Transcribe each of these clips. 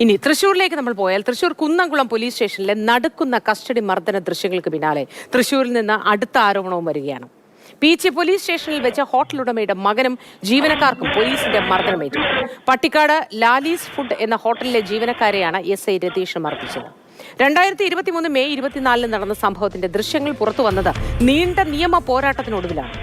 ഇനി തൃശ്ശൂരിലേക്ക് നമ്മൾ പോയാൽ തൃശ്ശൂർ കുന്നംകുളം പോലീസ് സ്റ്റേഷനിലെ നടുക്കുന്ന കസ്റ്റഡി മർദ്ദന ദൃശ്യങ്ങൾക്ക് പിന്നാലെ തൃശ്ശൂരിൽ നിന്ന് അടുത്ത ആരോപണവും വരികയാണ്. പീച്ചി പോലീസ് സ്റ്റേഷനിൽ വെച്ച ഹോട്ടൽ ഉടമയുടെ മകനും ജീവനക്കാർക്കും പോലീസിന്റെ മർദ്ദനമേറ്റു. പട്ടിക്കാട് ലാലീസ് ഫുഡ് എന്ന ഹോട്ടലിലെ ജീവനക്കാരെയാണ് SI രതീഷ് മർദ്ദിച്ചത്. 2023 മെയ് 24 നടന്ന സംഭവത്തിന്റെ ദൃശ്യങ്ങൾ പുറത്തു വന്നത് നീണ്ട നിയമ പോരാട്ടത്തിനൊടുവിലാണ്.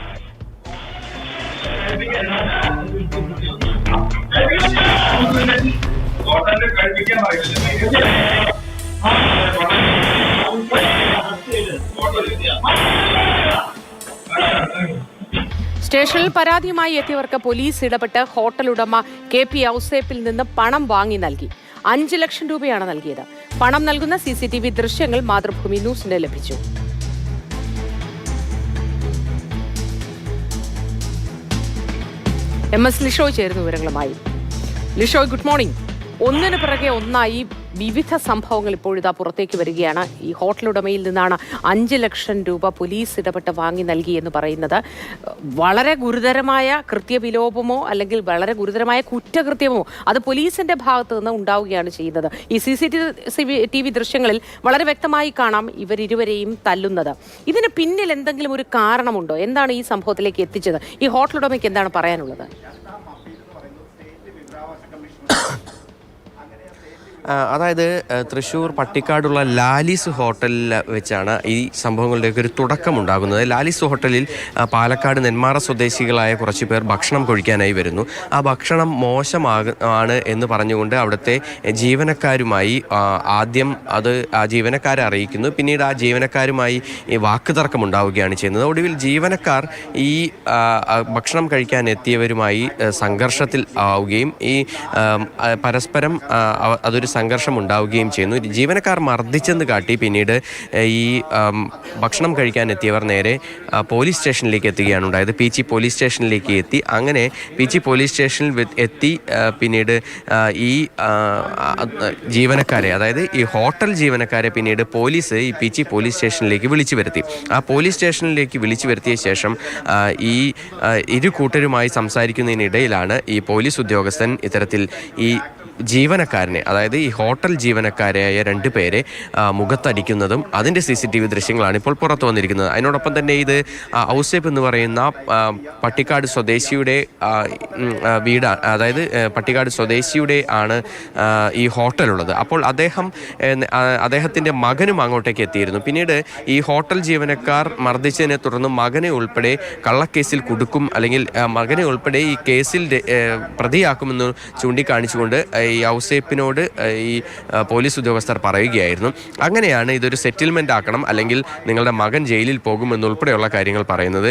സ്റ്റേഷനിൽ പരാതിയുമായി എത്തിയവർക്ക് പോലീസ് ഇടപെട്ട് ഹോട്ടൽ ഉടമ KP ഔസേപ്പിൽ നിന്ന് പണം വാങ്ങി നൽകി. 5 ലക്ഷം രൂപയാണ് നൽകിയത്. പണം നൽകുന്ന CCTV ദൃശ്യങ്ങൾ മാതൃഭൂമി ന്യൂസിന് ലഭിച്ചു. MS ലിഷോയ് ചേരുന്നു വിവരങ്ങളുമായി. Lishoy, good morning. ഒന്നിനു പിറകെ ഒന്നായി വിവിധ സംഭവങ്ങൾ ഇപ്പോഴിതാ പുറത്തേക്ക് വരികയാണ്. ഈ ഹോട്ടൽ ഉടമയിൽ നിന്നാണ് 5 ലക്ഷം രൂപ പോലീസ് ഇടപെട്ട് വാങ്ങി നൽകി എന്ന് പറയുന്നത്. വളരെ ഗുരുതരമായ കൃത്യവിലോപമോ അല്ലെങ്കിൽ വളരെ ഗുരുതരമായ കുറ്റകൃത്യമോ അത് പോലീസിന്റെ ഭാഗത്ത് നിന്ന് ഉണ്ടാവുകയാണ് ചെയ്യുന്നത്. ഈ CCTV ദൃശ്യങ്ങളിൽ വളരെ വ്യക്തമായി കാണാം ഇവരിരുവരെയും തല്ലുന്നത്. ഇതിന് പിന്നിൽ എന്തെങ്കിലും ഒരു കാരണമുണ്ടോ? എന്താണ് ഈ സംഭവത്തിലേക്ക് എത്തിച്ചത്? ഈ ഹോട്ടൽ ഉടമയ്ക്ക് എന്താണ് പറയാനുള്ളത്? അതായത് തൃശ്ശൂർ പട്ടിക്കാടുള്ള ലാലിസ് ഹോട്ടലിൽ വെച്ചാണ് ഈ സംഭവങ്ങളുടെയൊക്കെ ഒരു തുടക്കമുണ്ടാകുന്നത്. ലാലിസ് ഹോട്ടലിൽ പാലക്കാട് നെന്മാറ സ്വദേശികളായ കുറച്ച് പേർ ഭക്ഷണം കഴിക്കാനായി വരുന്നു. ആ ഭക്ഷണം മോശമാണ് എന്ന് പറഞ്ഞുകൊണ്ട് അവിടുത്തെ ജീവനക്കാരുമായി ആദ്യം അത് ആ ജീവനക്കാരെ അറിയിക്കുന്നു. പിന്നീട് ആ ജീവനക്കാരുമായി ഈ വാക്കുതർക്കം ഉണ്ടാവുകയാണ് ചെയ്യുന്നത്. ഒടുവിൽ ജീവനക്കാർ ഈ ഭക്ഷണം കഴിക്കാൻ എത്തിയവരുമായി സംഘർഷത്തിൽ ആവുകയും ഈ പരസ്പരം അതൊരു സംഘർഷം ഉണ്ടാവുകയും ചെയ്യുന്നു. ജീവനക്കാർ മർദ്ദിച്ചെന്ന് കാട്ടി പിന്നീട് ഈ ഭക്ഷണം കഴിക്കാൻ എത്തിയവർ നേരെ പോലീസ് സ്റ്റേഷനിലേക്ക് എത്തുകയാണ് ഉണ്ടായത്. പീച്ചി പോലീസ് സ്റ്റേഷനിലേക്ക് എത്തി. അങ്ങനെ പീച്ചി പോലീസ് സ്റ്റേഷനിൽ എത്തി പിന്നീട് ഈ ജീവനക്കാരെ, അതായത് ഈ ഹോട്ടൽ ജീവനക്കാരെ പിന്നീട് പോലീസ് ഈ പീച്ചി പോലീസ് സ്റ്റേഷനിലേക്ക് വിളിച്ചു വരുത്തി. ആ പോലീസ് സ്റ്റേഷനിലേക്ക് വിളിച്ചു വരുത്തിയ ശേഷം ഈ ഇരു കൂട്ടരുമായി സംസാരിക്കുന്നതിനിടയിലാണ് ഈ പോലീസ് ഉദ്യോഗസ്ഥൻ ഇത്തരത്തിൽ ഈ ജീവനക്കാരനെ, അതായത് ഈ ഹോട്ടൽ ജീവനക്കാരായ 2 പേരെ മുഖത്തടിക്കുന്നതും അതിൻ്റെ CCTV ദൃശ്യങ്ങളാണ് ഇപ്പോൾ പുറത്തു വന്നിരിക്കുന്നത്. അതിനോടൊപ്പം തന്നെ ഇത് ഔസേപ്പ് എന്ന് പറയുന്ന പട്ടിക്കാട് സ്വദേശിയുടെ വീടാണ്, അതായത് പട്ടിക്കാട് സ്വദേശിയുടെ ആണ് ഈ ഹോട്ടലുള്ളത്. അപ്പോൾ അദ്ദേഹത്തിൻ്റെ മകനും അങ്ങോട്ടേക്ക് എത്തിയിരുന്നു. പിന്നീട് ഈ ഹോട്ടൽ ജീവനക്കാർ മർദ്ദിച്ചതിനെ തുടർന്ന് മകനെ ഉൾപ്പെടെ കള്ളക്കേസിൽ കുടുക്കും, അല്ലെങ്കിൽ മകനെ ഉൾപ്പെടെ ഈ കേസിൽ പ്രതിയാക്കുമെന്ന് ചൂണ്ടിക്കാണിച്ചുകൊണ്ട് ഈ ഔസേപ്പിനോട് ഈ പോലീസ് ഉദ്യോഗസ്ഥർ പറയുകയായിരുന്നു. അങ്ങനെയാണ് ഇതൊരു സെറ്റിൽമെൻ്റ് ആക്കണം, അല്ലെങ്കിൽ നിങ്ങളുടെ മകൻ ജയിലിൽ പോകുമെന്നുൾപ്പെടെയുള്ള കാര്യങ്ങൾ പറയുന്നത്.